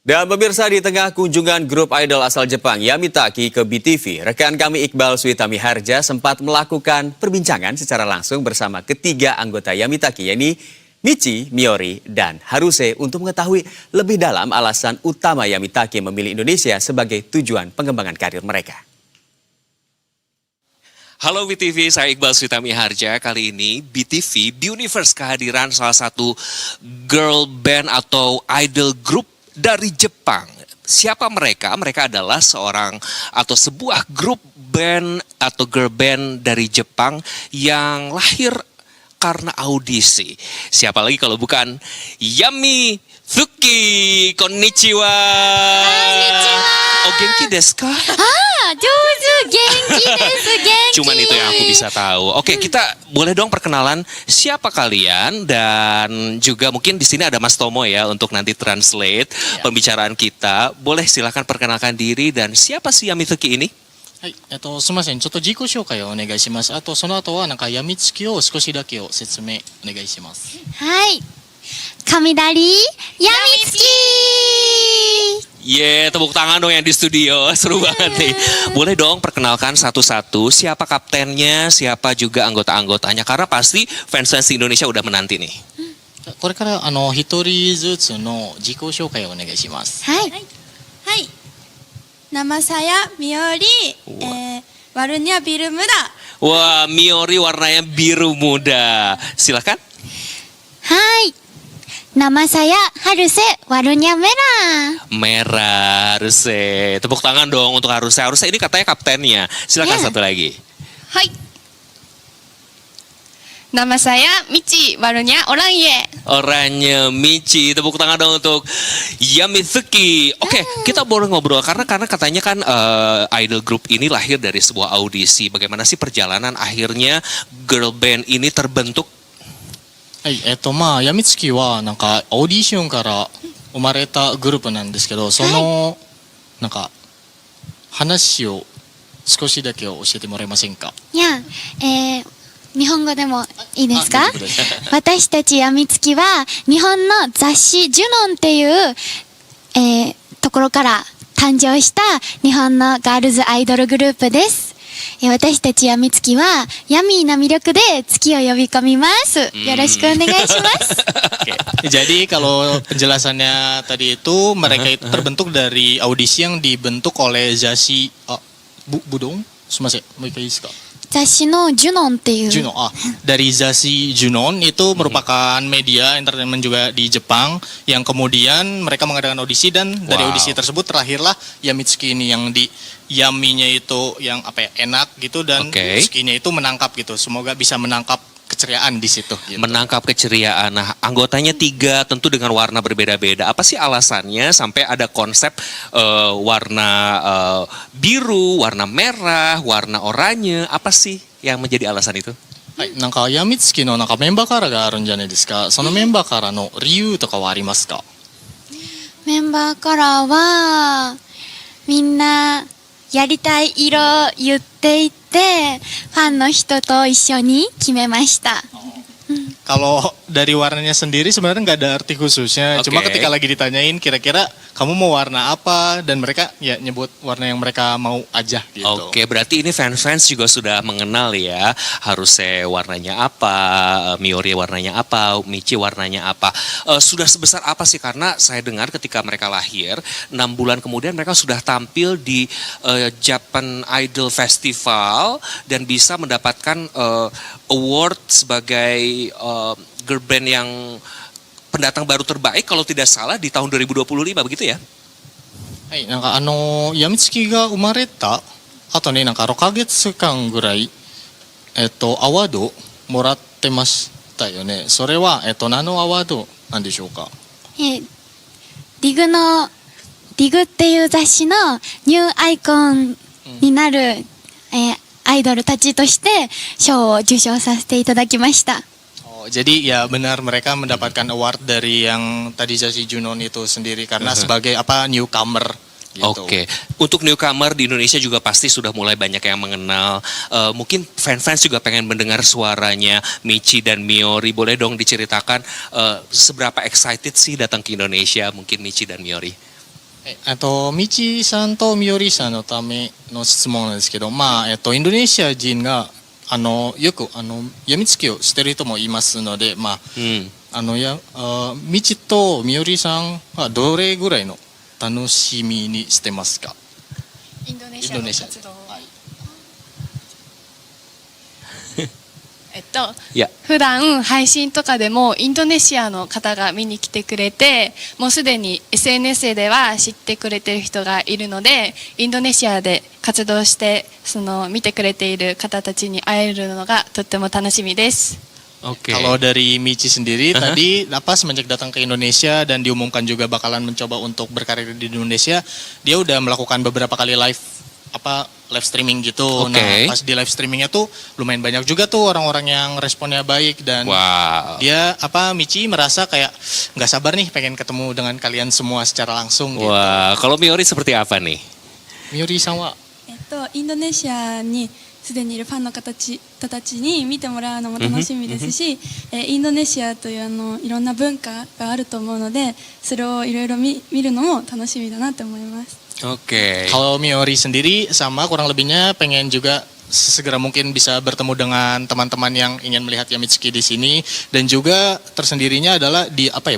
Dan pemirsa, di tengah kunjungan grup idol asal Jepang Yamitaki ke BTV, rekan kami Iqbal Suitami Harja sempat melakukan perbincangan secara langsung bersama ketiga anggota Yamitaki, yakni Michi, Miori, dan Haruse untuk mengetahui lebih dalam alasan utama Yamitaki memilih Indonesia sebagai tujuan pengembangan karir mereka. Halo BTV, saya Iqbal Suitami Harja. Kali ini BTV di Universe kehadiran salah satu girl band atau idol group dari Jepang. Siapa mereka? Mereka adalah seorang atau sebuah grup band atau girl band dari Jepang yang lahir karena audisi. Siapa lagi kalau bukan Yami Tsuki. Konnichiwa. Konnichiwa. O genki desu ka? Jojo, genki desu, genki. Cuman itu yang aku bisa tahu. Oke, kita boleh dong perkenalan siapa kalian dan juga mungkin di sini ada Mas Tomo ya untuk nanti translate pembicaraan kita. Boleh silakan perkenalkan diri dan siapa sih Yamitsuki ini? はい、すみません。ちょっと自己紹介をお願いします。あとその後はなんかやみつきを少しだけを説明お願いします。はい。Kamidari Yamitsuki. Tepuk tangan dong yang di studio, seru banget nih. Boleh dong perkenalkan satu-satu siapa kaptennya, siapa juga anggota-anggotanya. Karena pasti fans-fans di Indonesia udah menanti nih. これから一人ずつの自己紹介をお願いします。 Hai. Hai, nama saya Miori, warnanya biru muda. Wah, Miori warnanya biru muda. Silakan. Hai. Nama saya Haruse, warnanya merah. Merah, Haruse. Tepuk tangan dong untuk Haruse. Haruse ini katanya kaptennya. Silakan Ya. satu lagi. Hai. Nama saya Michi, warnanya oranye. Oranye Michi, tepuk tangan dong untuk Yamitsuki. Oke, kita boleh ngobrol karena katanya kan idol group ini lahir dari sebuah audisi. Bagaimana sih perjalanan akhirnya girl band ini terbentuk? はい、やみつきはなんかオーディションから生まれたグループなんですけど、そのなんか話を少しだけ教えてもらえませんか。いや、日本語でもいいですか？あ大丈夫です。私たちやみつきは日本の雑誌ジュノンっていう、ところから誕生した日本のガールズアイドルグループです。私たちやみつきはヤミーな魅力で月を呼び込みます。よろしくお願いします。 Jadi kalau penjelasannya tadi itu mereka itu terbentuk dari audisi yang dibentuk oleh Zashi Budong. Sumasih, mau ikut iska? 雑誌のジュノンっていう Junon, dari Zashi Junon itu merupakan media entertainment juga di Jepang yang kemudian mereka mengadakan audisi dan dari audisi tersebut terlahirlah Yamitsuki ini yang di Yaminya itu yang enak gitu dan Tsuki-nya itu menangkap gitu. Semoga bisa menangkap keceriaan di situ. Gitu. Menangkap keceriaan. Nah, anggotanya 3 tentu dengan warna berbeda-beda. Apa sih alasannya sampai ada konsep warna biru, warna merah, warna oranye? Apa sih yang menjadi alasan itu? はい、なんかやみつきのなんかメンバーカラーがあるんじゃないですか。そのメンバーカラーの理由とかはありますか。メンバーカラーはみんなやりたい色言っていてファンの人と一緒に決めました。 Kalau dari warnanya sendiri sebenarnya nggak ada arti khususnya. Cuma ketika lagi ditanyain kira-kira kamu mau warna apa dan mereka ya nyebut warna yang mereka mau aja gitu. Oke, berarti ini fans-fans juga sudah mengenal ya. Harusnya warnanya apa, Miori warnanya apa, Michi warnanya apa. Sudah sebesar apa sih? Karena saya dengar ketika mereka lahir, 6 bulan kemudian mereka sudah tampil di Japan Idol Festival dan bisa mendapatkan award sebagai girl band yang pendatang baru terbaik kalau tidak salah di tahun 2025 begitu ya? はい、なんかやみつきが生まれた後になんか6ヶ月間ぐらいアワードもらってましたよね。それは何のアワードなんでしょうか。ディグっていう雑誌のニューアイコンになる、アイドルたちとして賞を受賞させていただきました。 Jadi ya benar mereka mendapatkan award dari yang tadi Zashi Junon itu sendiri karena sebagai newcomer gitu. Oke, untuk newcomer di Indonesia juga pasti sudah mulai banyak yang mengenal. Mungkin fans-fans juga pengen mendengar suaranya Michi dan Miori. Boleh dong diceritakan seberapa excited sih datang ke Indonesia mungkin Michi dan Miori? ミチさんとミオリさんのための質問なんですけど、インドネシア人がよくやみつきをしてる人もいますので、うん。ミチとミオリさんはどれぐらいの楽しみにしてますか？インドネシアの活動はいいや、普段配信とかでもインドネシアの方が見に来てくれて、もうすでに SNS では知ってくれてる人がいるので、インドネシアで活動して見てくれている方たちに会えるのがとっても楽しみです。 oke. Kalau dari Michi sendiri tadi semenjak datang ke Indonesia dan diumumkan juga bakalan mencoba untuk berkarir di Indonesia, dia udah melakukan beberapa kali live streaming gitu. Oke. Nah, pas di live streamingnya tuh lumayan banyak juga tuh orang-orang yang responnya baik dan Wow. dia Michi merasa kayak nggak sabar nih pengen ketemu dengan kalian semua secara langsung gitu. Wah, kalau Miori seperti apa nih? Miori sama インドネシアにすでにいるファンの人たちに見てもらうのも楽しみですし、インドネシアといういろんな文化があると思うので、それをいろいろ見るのも楽しみだなって思います。 Oke. Kalau Miori sendiri sama kurang lebihnya pengen juga sesegera mungkin bisa bertemu dengan teman-teman yang ingin melihat Yamitsuki di sini, dan juga tersendirinya adalah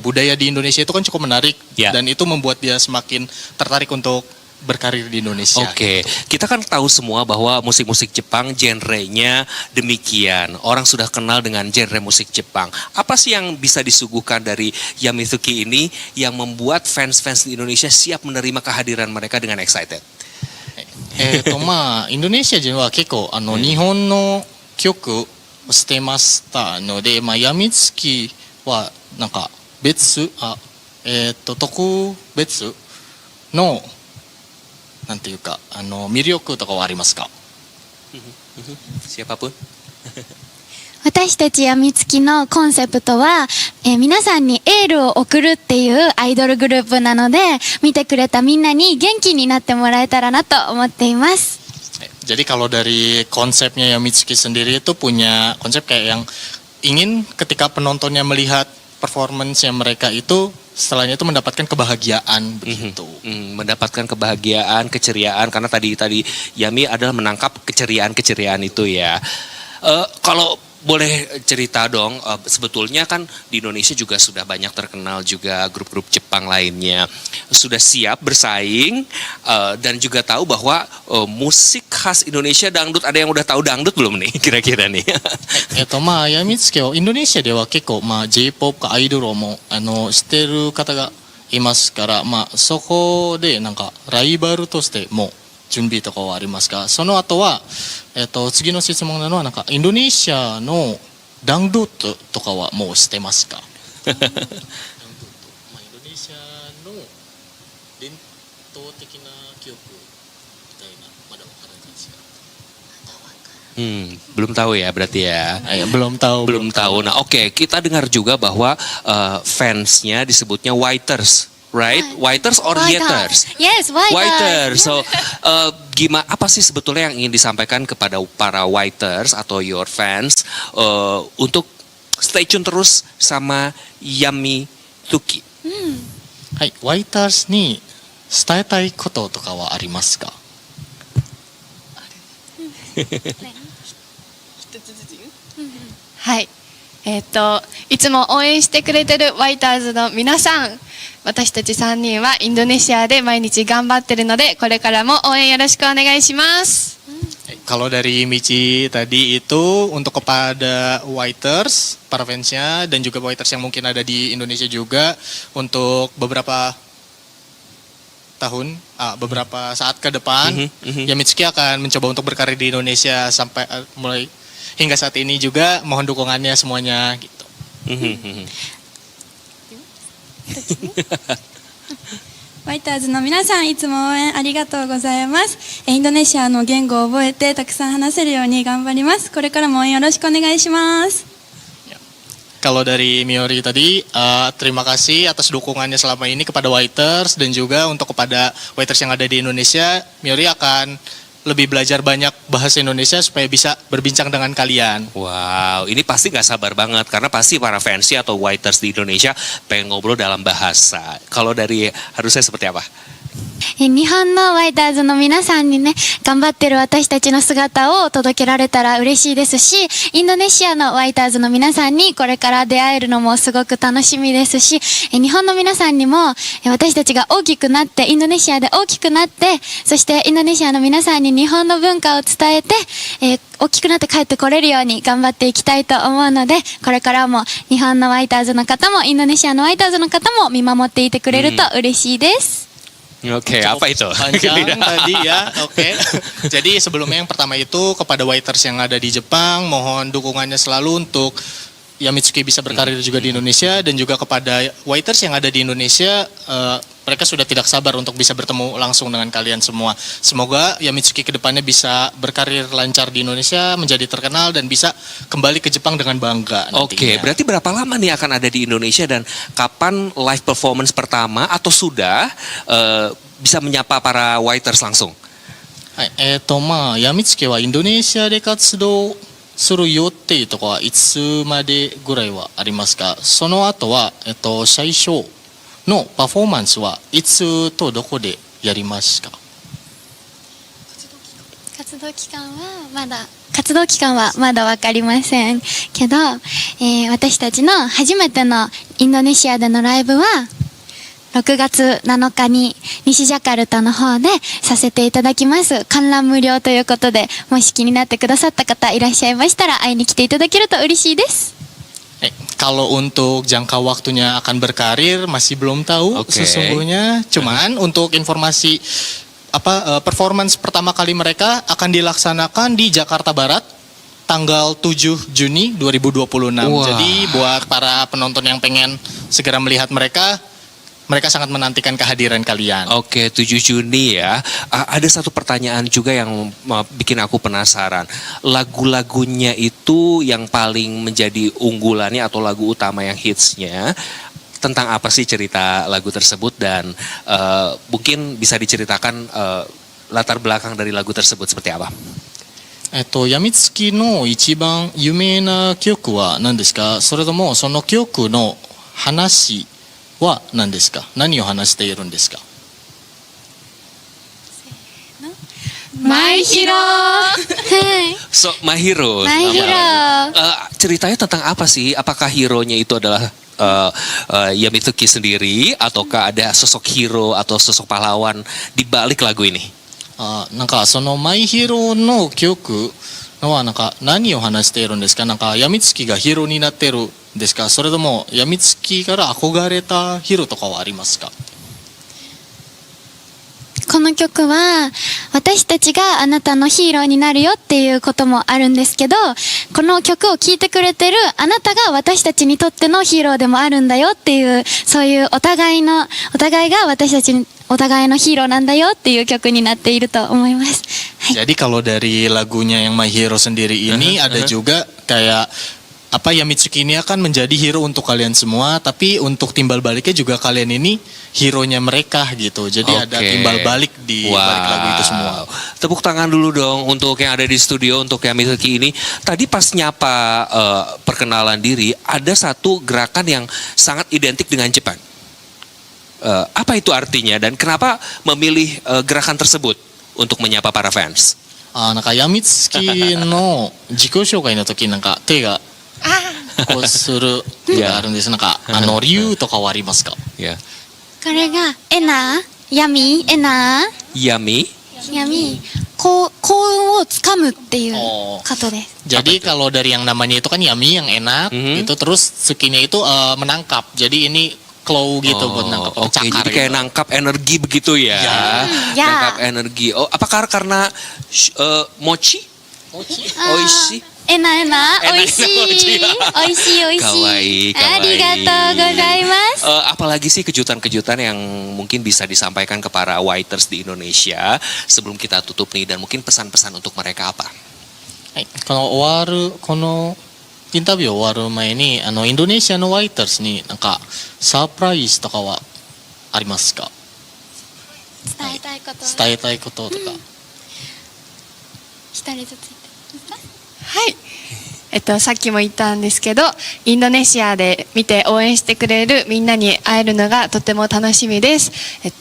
budaya di Indonesia itu kan cukup menarik Ya. dan itu membuat dia semakin tertarik untuk berkarir di Indonesia. Oke, kita kan tahu semua bahwa musik-musik Jepang genrenya demikian. Orang sudah kenal dengan genre musik Jepang. Apa sih yang bisa disuguhkan dari Yamitsuki ini yang membuat fans-fans di Indonesia siap menerima kehadiran mereka dengan excited? インドネシア人は結構日本の曲をしてましたので、ヤミツキはなんか特別のなんていうか魅力とかはありますか？ Siapapun? 私たちやみつきのコンセプトは、皆さんにエールを送るっていうアイドルグループなので、見てくれたみんなに元気になってもらえたらなと思っています。 Jadi kalau dari konsepnya Yamitsuki sendiri itu punya konsep kayak yang ingin ketika penontonnya melihat performance mereka itu setelahnya itu mendapatkan kebahagiaan begitu. Mendapatkan kebahagiaan, keceriaan, karena tadi Yami adalah menangkap keceriaan itu ya. Kalau boleh cerita dong, sebetulnya kan di Indonesia juga sudah banyak terkenal juga grup-grup Jepang lainnya. Sudah siap bersaing dan juga tahu bahwa musik khas Indonesia dangdut, ada yang udah tahu dangdut belum nih kira-kira nih? ヤミツキはインドネシアでは結構J-POP かアイドルもしてる方がいますから、そこでなんかライバルとしても準備とかはありますが、その後は次の質問なのはなんかインドネシアのダンドットとかはもうしてますか？ダンドット、インドネシアの伝統的な曲みたいなまだわからないですか？ Belum tahu ya berarti ya. Belum tahu. Belum tahu. Nah, oke, kita dengar juga bahwa fansnya disebutnya Whiters, right? Whiters or Yeters? Yes, Whiters. So, apa sih sebetulnya yang ingin disampaikan kepada para Whiters atau your fans untuk stay tune terus sama Yamitsuki? はい、ワイターズに伝えたいこととかはありますか？はい。いつも応援してくれてるワイターズの皆さん、私たち3人はインドネシアで毎日頑張ってるので、これからも応援よろしくお願いします。 Kalau dari Michi tadi itu untuk kepada Whiters, para fansnya dan juga Whiters yang mungkin ada di Indonesia juga, untuk beberapa saat ke depan, Yamitsuki akan mencoba untuk berkarir di Indonesia sampai mulai hingga saat ini juga, mohon dukungannya semuanya gitu. ワイターズの皆さん、いつも応援ありがとうございます。インドネシアの言語を覚えてたくさん話せるように頑張ります。これからも応援よろしくお願いします。 Kalau dari Miori tadi, terima kasih atas dukungannya selama ini kepada Whiters dan juga untuk kepada Whiters yang ada di Indonesia, Miori akan lebih belajar banyak bahasa Indonesia supaya bisa berbincang dengan kalian. Wow, ini pasti nggak sabar banget karena pasti para fansi atau waiters di Indonesia pengen ngobrol dalam bahasa. Kalau dari harusnya seperti apa? 日本のワイターズの皆さんにね、頑張ってる私たちの姿を届けられたら嬉しいですし、インドネシアのワイターズの皆さんにこれから出会えるのもすごく楽しみですし、日本の皆さんにも私たちが大きくなって、インドネシアで大きくなって、そしてインドネシアの皆さんに日本の文化を伝えて、大きくなって帰ってこれるように頑張っていきたいと思うので、これからも日本のワイターズの方もインドネシアのワイターズの方も見守っていてくれると嬉しいです。Oke, apa itu? Panjang tadi ya, oke. Jadi sebelumnya yang pertama itu kepada waiters yang ada di Jepang, mohon dukungannya selalu untuk Yamitsuki bisa berkarir juga di Indonesia, dan juga kepada waiters yang ada di Indonesia, mereka sudah tidak sabar untuk bisa bertemu langsung dengan kalian semua. Semoga Yamitsuki kedepannya bisa berkarir lancar di Indonesia, menjadi terkenal dan bisa kembali ke Jepang dengan bangga nantinya. Oke, berarti berapa lama nih akan ada di Indonesia dan kapan live performance pertama atau sudah bisa menyapa para waiters langsung? はい、やみつきはインドネシアで活動する予定とかはいつまでぐらいはありますか？その後は、最初のパフォーマンスはいつとどこでやりますか？活動期間はまだ分かりませんけど、私たちの初めてのインドネシアでのライブは6月7日に西ジャカルタの方でさせていただきます。観覧無料ということで、もし気になってくださった方いらっしゃいましたら会いに来ていただけると嬉しいです。Kalau untuk jangka waktunya akan berkarir masih belum tahu sesungguhnya. Cuman untuk informasi performance pertama kali mereka akan dilaksanakan di Jakarta Barat tanggal 7 Juni 2026. Wah. Jadi buat para penonton yang pengen segera melihat mereka sangat menantikan kehadiran kalian. Oke, 7 Juni ya. Ada satu pertanyaan juga yang bikin aku penasaran. Lagu-lagunya itu yang paling menjadi unggulannya atau lagu utama yang hitsnya, tentang apa sih cerita lagu tersebut, dan mungkin bisa diceritakan latar belakang dari lagu tersebut seperti apa? やみつきの一番有名な曲は何ですか？それともその曲の話は何ですか？何を話しているんですか？マイヒロ So, My Hero. My Hero. Ceritanya tentang apa sih? Apakah hero-nya itu adalah Yamitsuki sendiri, ataukah ada sosok hero atau sosok pahlawan di balik lagu ini? なんかそのマイヒーローの曲のはなんか何を話しているんですか？なんかやみつきがヒーローになってるんですか？それともやみつきから憧れたヒーローとかはありますか？この曲は私たちがあなたのヒーローになるよっていうこともあるんですけど、この曲を聴いてくれてるあなたが私たちにとってのヒーローでもあるんだよっていう、そういうお互いが私たちにお互いのヒーローなんだよっていう曲になっていると思います。はい。 Jadi kalau dari lagunya yang My Hero sendiri ini ada juga kayak Yamitsuki ini akan menjadi hero untuk kalian semua, tapi untuk timbal baliknya juga kalian ini hero-nya mereka gitu. Jadi ada timbal balik di balik lagu itu semua. Tepuk tangan dulu dong untuk yang ada di studio, untuk Yamitsuki ini. Tadi pas nyapa perkenalan diri, ada satu gerakan yang sangat identik dengan Jepang. Apa itu artinya dan kenapa memilih gerakan tersebut untuk menyapa para fans? なんかやみつきの自己紹介の時なんか手がこうするのがあるんです。なんか理由とかはありますか？ Ya. これがエナ闇エナ Yami. 闇幸運をつかむっていうことです。 Jadi kalau dari yang namanya itu kan yami yang enak, itu terus sukinya itu menangkap. Jadi ini claw gitu buat nangkap Oke, cakar jadi kayak gitu. nangkap energi begitu ya. Ya. Nangkap energi. Oh, apakah karena mochi? Oishi? エナエナエナエナおいしいおいしいおいしい Kawaii, ありがとうございます。 Apalagi sih kejutan-kejutan yang mungkin bisa disampaikan ke para waiters di Indonesia sebelum kita tutup nih, dan mungkin pesan-pesan untuk mereka apa? はい、このインタビュー終わる前にインドネシアのワイターズになんかサプライズとかはありますか？伝えたいこと。伝えたいこととか。誰とついてますか？はい。さっきも言ったんですけど、インドネシアで見て応援してくれるみんなに会えるのがとても楽しみです。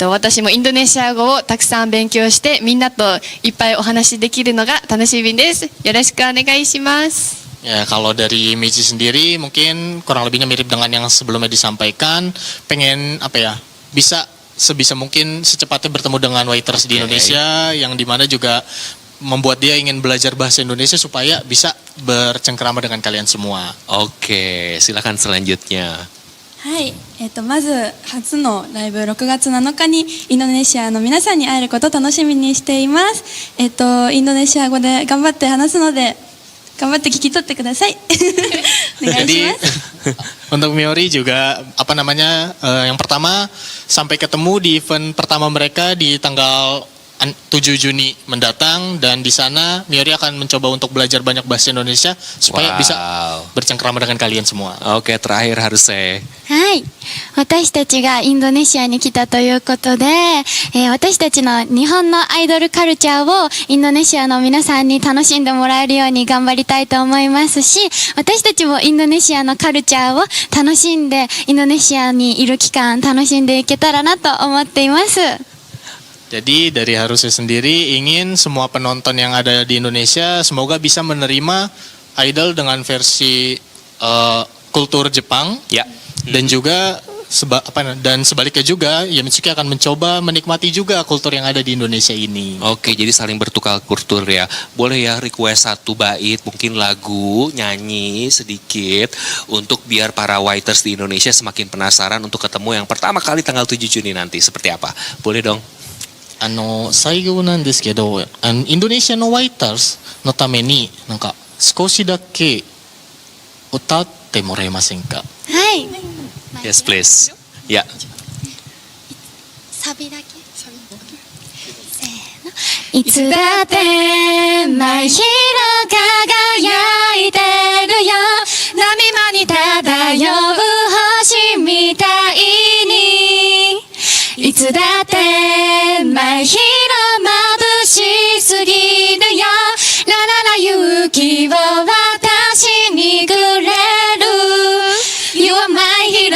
私もインドネシア語をたくさん勉強してみんなといっぱいお話しできるのが楽しみです。よろしくお願いします。 Ya, kalau dari Michi sendiri mungkin kurang lebihnya mirip dengan yang sebelumnya disampaikan. Pengen apa ya? Bisa sebisa mungkin secepatnya bertemu dengan waiters di Indonesia yang dimana juga membuat dia ingin belajar bahasa Indonesia supaya bisa bercengkerama dengan kalian semua. Oke, silakan selanjutnya. はい、まず初のライブ6月7日にインドネシアの皆さんに会えることを楽しみにしています。インドネシア語で頑張って話すので頑張って聞き取ってください。お願いし Jadi ます。 untuk Miori juga apa namanya yang pertama sampai ketemu di event pertama mereka di tanggal 7 Juni mendatang dan di sana Miori akan mencoba untuk belajar banyak bahasa Indonesia supaya bisa bercengkerama dengan kalian semua. Oke, terakhir harus saya. はい。私たちがインドネシアに来たということで、私たちの日本のアイドルカルチャーをインドネシアの皆さんに楽しんでもらえるように頑張りたいと思いますし、私たちもインドネシアのカルチャーを楽しんで、インドネシアにいる期間楽しんでいけたらなと思っています。 Jadi dari Harusnya sendiri ingin semua penonton yang ada di Indonesia semoga bisa menerima idol dengan versi kultur Jepang. Ya. Dan juga dan sebaliknya juga Yamitsuki akan mencoba menikmati juga kultur yang ada di Indonesia ini. Oke, jadi saling bertukar kultur ya. Boleh ya request satu bait, mungkin lagu, nyanyi sedikit untuk biar para waiters di Indonesia semakin penasaran untuk ketemu yang pertama kali tanggal 7 Juni nanti. Seperti apa? Boleh dong. 最後なんですけど、インドネシアのワイターズのためになんか少しだけ歌ってもらえませんか？はい。 Yes, please. Ya. サビだけ。せーの。いつだって真昼輝いてるよ。波間に漂う星みたいに。いつだって真昼眩しすぎるよ。ラララ勇気を私にくれる。You are my hero.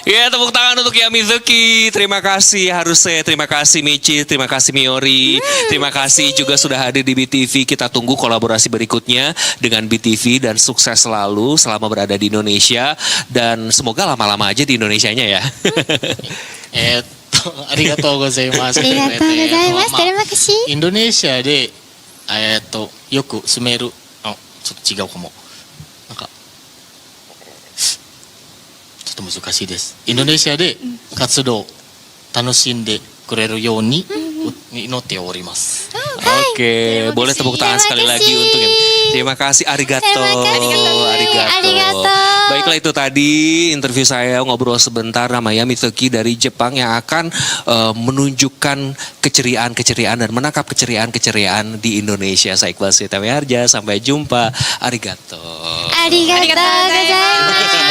Ya, tepuk tangan untuk Yamizuki. Terima kasih Harusnya, terima kasih Michi, terima kasih Miori. Terima kasih juga sudah hadir di BTV. Kita tunggu kolaborasi berikutnya dengan BTV dan sukses selalu selama berada di Indonesia. Dan semoga lama-lama aja di Indonesianya ya. ありがとうございます。ありがとうございます。terima kasih. インドネシアでよく住めるちょっと違うかも。なんかちょっと難しいです。インドネシアで活動楽しんでくれるように祈っております。 Oke, boleh tepuk tangan sekali lagi untuk terima kasih, arigato. Arigato. Baiklah, itu tadi interview saya ngobrol sebentar sama Yamizuki dari Jepang yang akan menunjukkan keceriaan-keceriaan dan menangkap keceriaan-keceriaan di Indonesia. Saya Iqbal Suitami Harja, sampai jumpa. Arigato. Arigatou gozaimasu.